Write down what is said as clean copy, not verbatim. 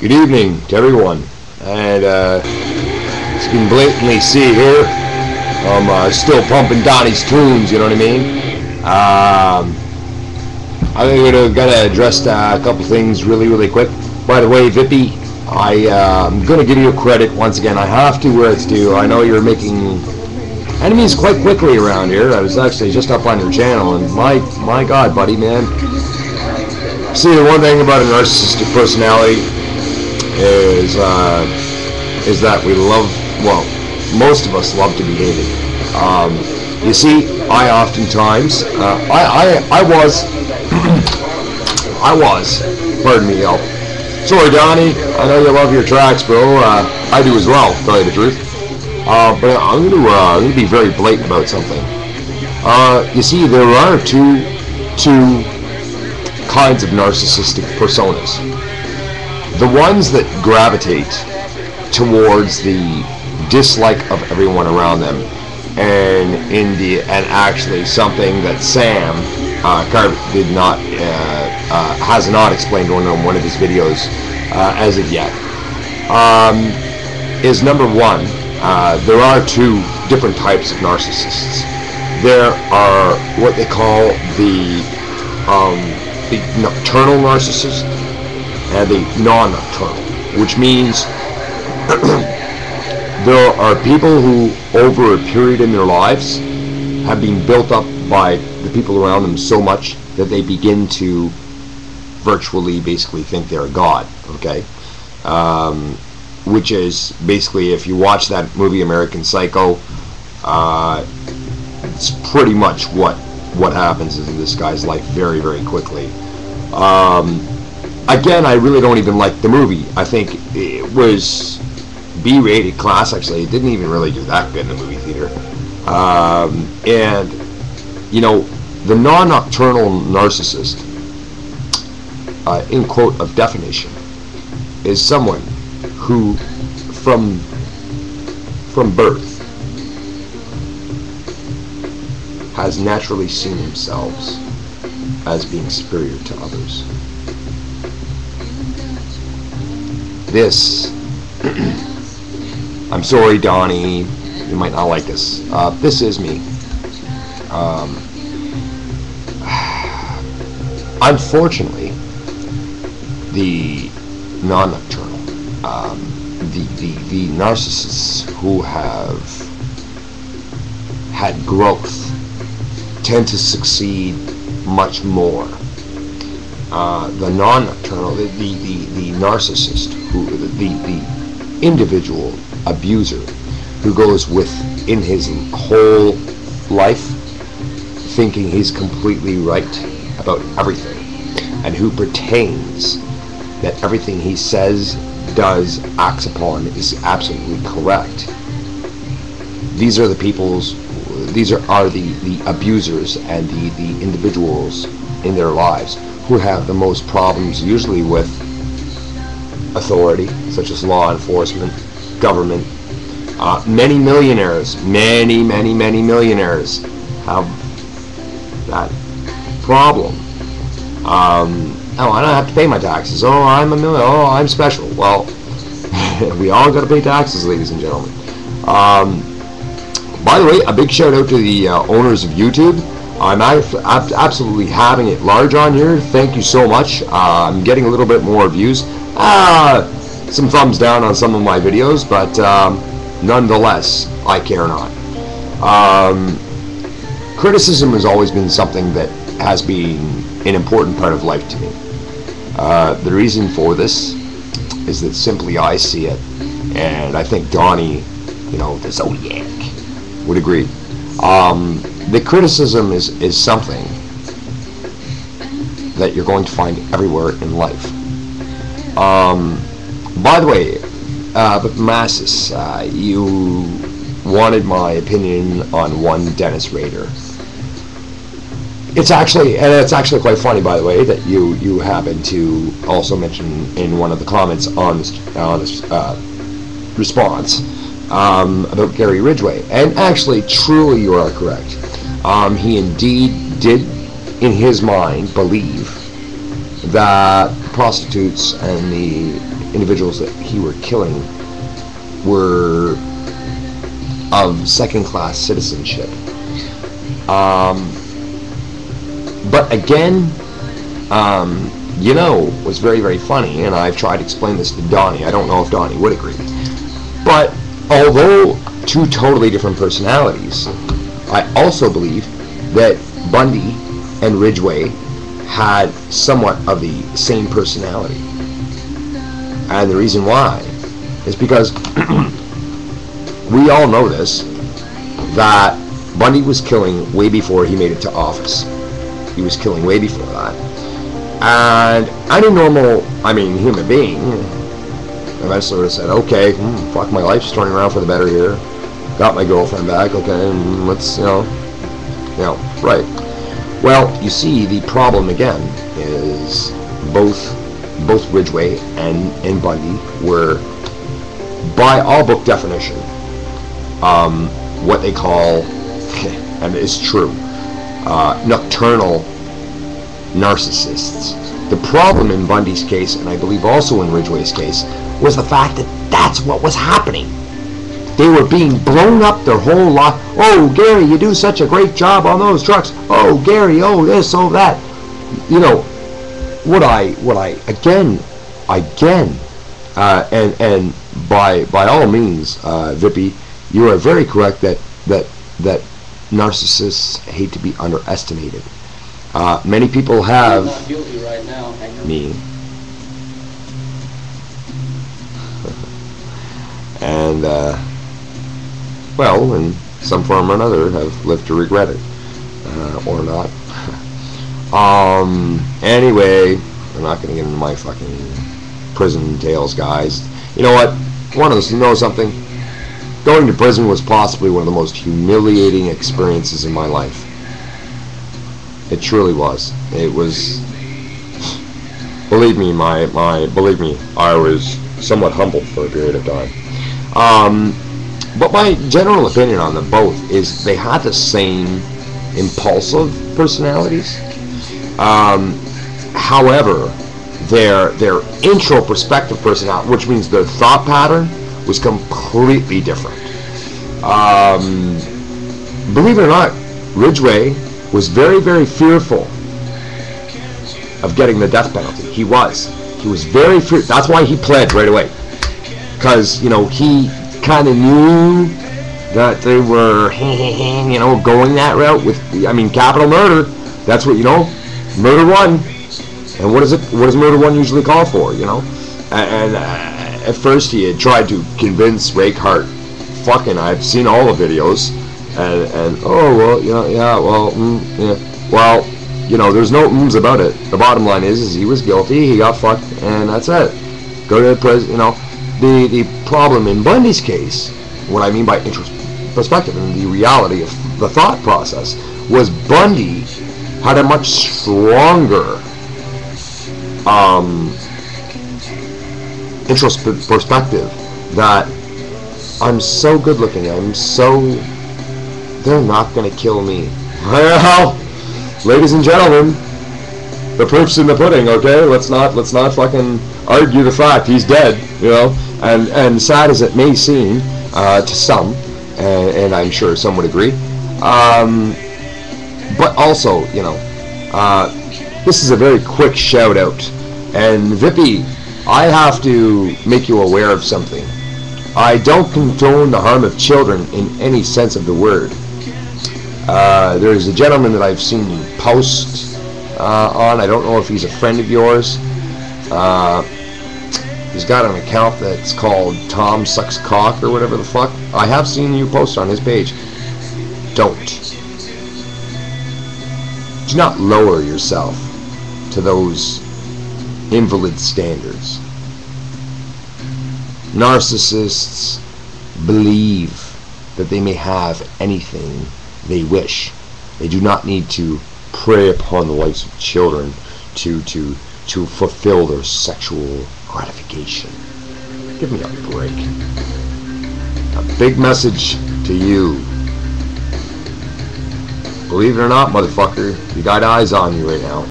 Good evening to everyone, and as you can blatantly see here, I'm still pumping Donnie's tunes, you know what I mean? I think we're going to address a couple things really quick. By the way, Vippy, I'm going to give you credit once again. I have to where it's due. I know you're making enemies quite quickly around here. I was actually just up on your channel, and my God, buddy, man. See, the one thing about a narcissistic personality is that we love, well, most of us love to be hated. You see, I oftentimes, I was, pardon me, y'all. Sorry, Donnie, I know you love your tracks, bro. I do as well, to tell you the truth. But I'm gonna be very blatant about something. You see, there are two kinds of narcissistic personas. The ones that gravitate towards the dislike of everyone around them, and actually something that Sam did not has not explained on one of his videos as of yet, is number one. There are two different types of narcissists. There are what they call the nocturnal narcissist and the non-nocturnal, which means there are people who, over a period in their lives, have been built up by the people around them so much that they begin to virtually basically think they're a god, okay? Which is basically, if you watch that movie American Psycho, it's pretty much what happens in this guy's life very quickly. Again, I really don't even like the movie. I think it was B-rated class, actually. It didn't even really do that good in the movie theater. And, you know, the non-nocturnal narcissist, in quote of definition, is someone who, from birth, has naturally seen themselves as being superior to others. This, I'm sorry, Donnie, you might not like this. This is me. Unfortunately, the non-nocturnal, the narcissists who have had growth tend to succeed much more. The non-nocturnal, the narcissist, the individual abuser who goes within his whole life thinking he's completely right about everything, and who pretends that everything he says, does, acts upon is absolutely correct. These are the the abusers and the individuals in their lives who have the most problems, usually with authority, such as law enforcement, government. Many millionaires, many millionaires have that problem. Oh, I don't have to pay my taxes. Oh, I'm a millionaire. Oh, I'm special. Well, we all got to pay taxes, ladies and gentlemen. By the way, a big shout out to the owners of YouTube. I'm absolutely having it large on here. Thank you so much. I'm getting a little bit more views. Some thumbs down on some of my videos, but nonetheless, I care not. Criticism has always been something that has been an important part of life to me. The reason for this is that simply I see it, and I think Donnie, you know, the Zodiac, would agree. The criticism is something that you're going to find everywhere in life. By the way, but Masses, you wanted my opinion on one Dennis Rader. It's actually quite funny, by the way, that you happen to also mention in one of the comments on this response about Gary Ridgway. And actually, truly, you are correct. He indeed did, in his mind, believe that prostitutes and the individuals that he were killing were of second-class citizenship. But again, you know, was very, very funny, and I've tried to explain this to Donnie. I don't know if Donnie would agree. But although two totally different personalities, I also believe that Bundy and Ridgway had somewhat of the same personality. And the reason why is because we all know this, that Bundy was killing way before he made it to office. He was killing way before that. And any normal, human being eventually would have said, okay, fuck, my life's turning around for the better here. Got my girlfriend back, okay, let's, right. Well, you see, the problem again is both Ridgway and Bundy were, by all book definition, what they call, and it's true, nocturnal narcissists. The problem in Bundy's case, and I believe also in Ridgway's case, was the fact that that's what was happening. They were being blown up their whole life. Oh, Gary, you do such a great job on those trucks. Oh, Gary, oh this, oh that. You know, and by all means, Vippy, you are very correct that narcissists hate to be underestimated. Many people have. I'm not guilty right now. Me. And well, in some form or another, have lived to regret it, or not. Anyway, I'm not going to get into my fucking prison tales, guys. You know what? Want to know something? Going to prison was possibly one of the most humiliating experiences in my life. It truly was. It was. Believe me, believe me, I was somewhat humbled for a period of time. But my general opinion on them both is they had the same impulsive personalities. However, their introspective personality, which means their thought pattern, was completely different. Believe it or not, Ridgway was very, very fearful of getting the death penalty. He was very fearful. That's why he pled right away, because you know he kind of knew that they were going that route with capital murder. That's what murder one. And what does murder one usually call for? And at first he had tried to convince Rakehart. Fucking, I've seen all the videos, and oh well, well, there's no ums about it. The bottom line is he was guilty. He got fucked, and that's it. Go to the prison. The problem in Bundy's case, what I mean by perspective and the reality of the thought process, was Bundy had a much stronger perspective that I'm so good looking, they're not gonna kill me. Well, ladies and gentlemen, the proof's in the pudding, okay? Let's not fucking argue the fact he's dead, and sad as it may seem to some, and I'm sure some would agree, but also, this is a very quick shout out, and Vippy, I have to make you aware of something. I don't condone the harm of children in any sense of the word. There's a gentleman that I've seen you post on. I don't know if he's a friend of yours. He's got an account that's called Tom Sucks Cock or whatever the fuck. I have seen you post on his page. Don't. Do not lower yourself to those invalid standards. Narcissists believe that they may have anything they wish. They do not need to prey upon the lives of children to fulfill their sexual gratification. Give me a break. A big message to you. Believe it or not, motherfucker, you got eyes on you right now.